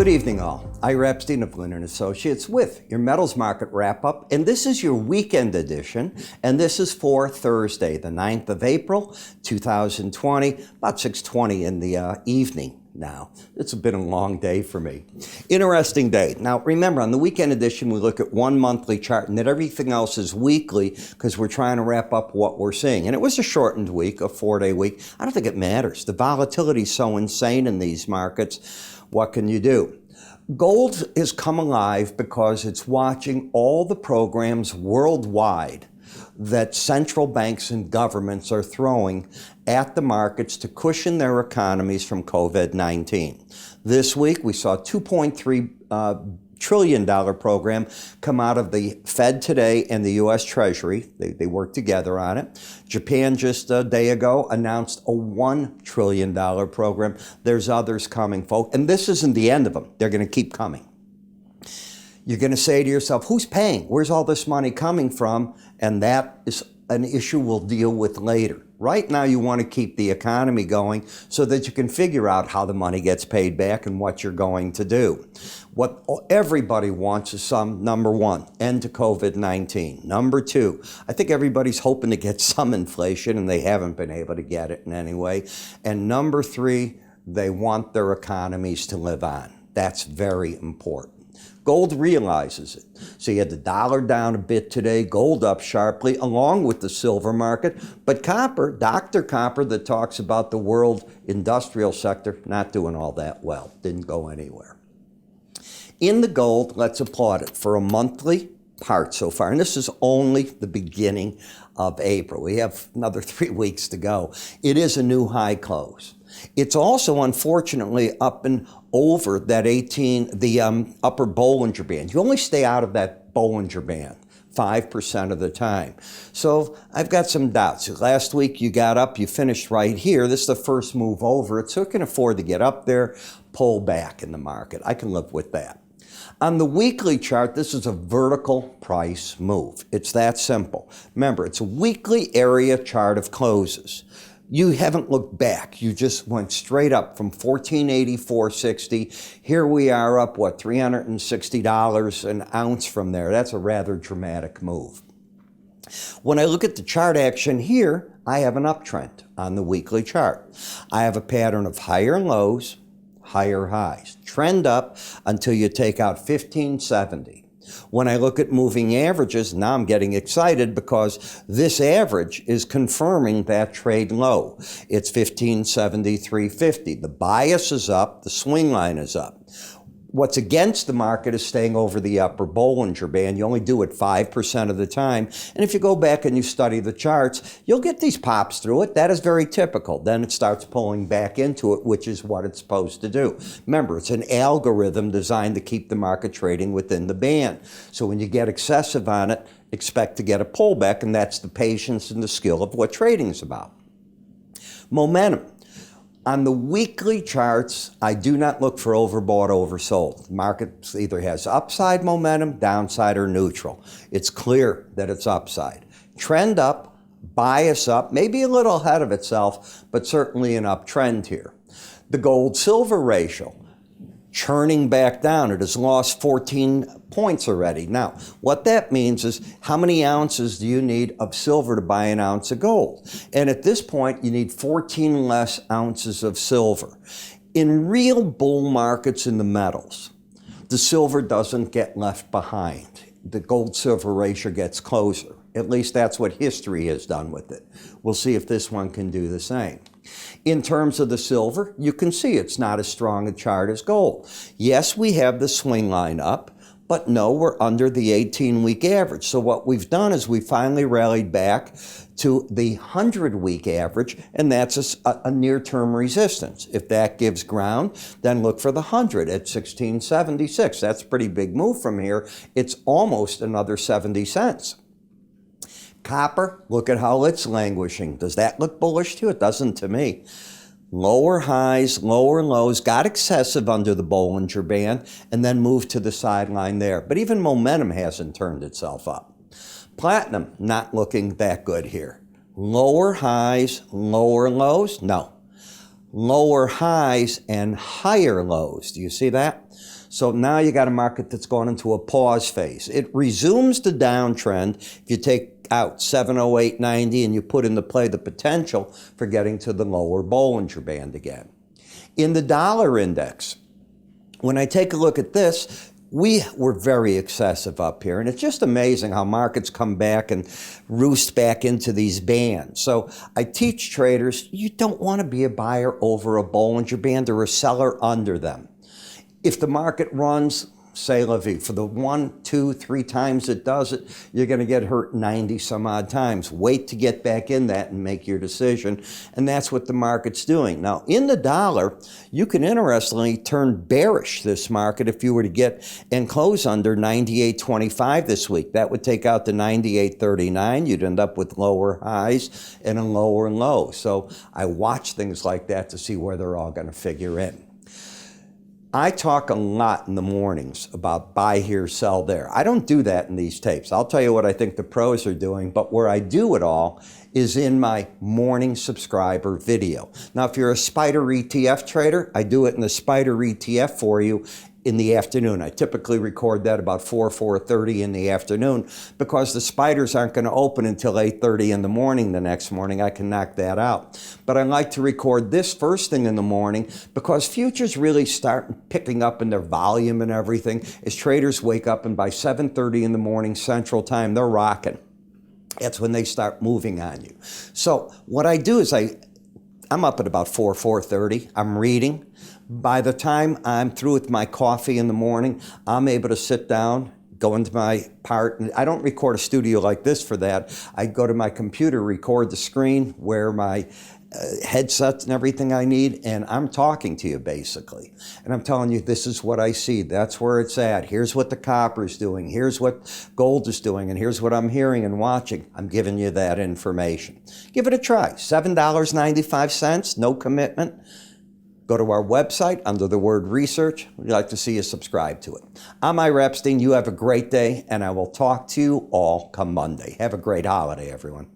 Good evening all. Ira Epstein of Linn & Associates with your metals market wrap-up, and this is your weekend edition, and this is for Thursday, the 9th of April, 2020, about 6:20 in the evening now. It's been a long day for me. Interesting day. Now remember, on the weekend edition, we look at one monthly chart, and that everything else is weekly because we're trying to wrap up what we're seeing. And it was a shortened week, a 4-day week. I don't think it matters. The volatility is so insane in these markets. What can you do? Gold has come alive because it's watching all the programs worldwide that central banks and governments are throwing at the markets to cushion their economies from COVID-19. This week, we saw a $2.3 trillion program come out of the Fed today and the U.S. Treasury. They work together on it. Japan just a day ago announced a $1 trillion program. There's others coming, folks. And this isn't the end of them. They're going to keep coming. You're going to say to yourself, who's paying? Where's all this money coming from? And that is an issue we'll deal with later. Right now, you want to keep the economy going so that you can figure out how the money gets paid back and what you're going to do. What everybody wants is number one, end to COVID-19. Number two, I think everybody's hoping to get some inflation, and they haven't been able to get it in any way. And number three, they want their economies to live on. That's very important. Gold realizes it. So you had the dollar down a bit today, gold up sharply, along with the silver market. But copper, Dr. Copper, that talks about the world industrial sector, not doing all that well. Didn't go anywhere. In the gold, let's applaud it for a monthly part so far. And this is only the beginning of April. We have another 3 weeks to go. It is a new high close. It's also, unfortunately, up and over that upper Bollinger Band. You only stay out of that Bollinger Band 5% of the time. So I've got some doubts. Last week you got up, you finished right here. This is the first move over it, so it can afford to get up there, pull back in the market. I can live with that. On the weekly chart, this is a vertical price move. It's that simple. Remember, it's a weekly area chart of closes. You haven't looked back. You just went straight up from $14.80, $4.60. Here we are up, what, $360 an ounce from there. That's a rather dramatic move. When I look at the chart action here, I have an uptrend on the weekly chart. I have a pattern of higher lows, higher highs. Trend up until you take out 1570. When I look at moving averages, now I'm getting excited because this average is confirming that trade low. It's 1573.50. The bias is up, the swing line is up. What's against the market is staying over the upper Bollinger Band. You only do it 5% of the time. And if you go back and you study the charts, you'll get these pops through it. That is very typical. Then it starts pulling back into it, which is what it's supposed to do. Remember, it's an algorithm designed to keep the market trading within the band. So when you get excessive on it, expect to get a pullback, and that's the patience and the skill of what trading is about. Momentum. On the weekly charts, I do not look for overbought, oversold. The market either has upside momentum, downside, or neutral. It's clear that it's upside. Trend up, bias up, maybe a little ahead of itself, but certainly an uptrend here. The gold-silver ratio, churning back down. It has lost 14 points already. Now, what that means is how many ounces do you need of silver to buy an ounce of gold? And at this point, you need 14 less ounces of silver. In real bull markets in the metals, the silver doesn't get left behind. The gold-silver ratio gets closer. At least that's what history has done with it. We'll see if this one can do the same. In terms of the silver, you can see it's not as strong a chart as gold. Yes, we have the swing line up, but no, we're under the 18-week average. So what we've done is we finally rallied back to the 100-week average, and that's a near-term resistance. If that gives ground, then look for the 100 at 1676. That's a pretty big move from here. It's almost another 70 cents. Copper, look at how it's languishing. Does that look bullish to you? It doesn't to me. Lower highs, lower lows, got excessive under the Bollinger Band, and then moved to the sideline there. But even momentum hasn't turned itself up. Platinum, not looking that good here. Lower highs, lower lows? No. Lower highs and higher lows. Do you see that? So now you got a market that's gone into a pause phase. It resumes the downtrend if you take out 708.90 and you put into play the potential for getting to the lower Bollinger Band again. In the dollar index, when I take a look at this, we were very excessive up here, and it's just amazing how markets come back and roost back into these bands. So I teach traders, you don't want to be a buyer over a Bollinger Band or a seller under them. If the market runs, say la vie, for the 1, 2, 3 times it does it, you're going to get hurt 90 some odd times. Wait to get back in that and make your decision. And that's what the market's doing. Now, in the dollar, you can interestingly turn bearish this market if you were to get and close under 98.25 this week. That would take out the 98.39. You'd end up with lower highs and a lower low. So I watch things like that to see where they're all going to figure in. I talk a lot in the mornings about buy here, sell there. I don't do that in these tapes. I'll tell you what I think the pros are doing, but where I do it all is in my morning subscriber video. Now, if you're a Spider ETF trader, I do it in the Spider ETF for you in the afternoon. I typically record that about 4:30 in the afternoon because the spiders aren't going to open until 8:30 in the morning the next morning. I can knock that out. But I like to record this first thing in the morning because futures really start picking up in their volume and everything as traders wake up, and by 7:30 in the morning Central Time, they're rocking. That's when they start moving on you. So what I do is I'm up at about 4:30. I'm reading. By the time I'm through with my coffee in the morning, I'm able to sit down, go into my part. And I don't record a studio like this for that. I go to my computer, record the screen, wear my headsets and everything I need, and I'm talking to you basically. And I'm telling you, this is what I see. That's where it's at. Here's what the copper is doing. Here's what gold is doing. And here's what I'm hearing and watching. I'm giving you that information. Give it a try. $7.95, no commitment. Go to our website under the word research. We'd like to see you subscribe to it. I'm Ira Epstein. You have a great day, and I will talk to you all come Monday. Have a great holiday, everyone.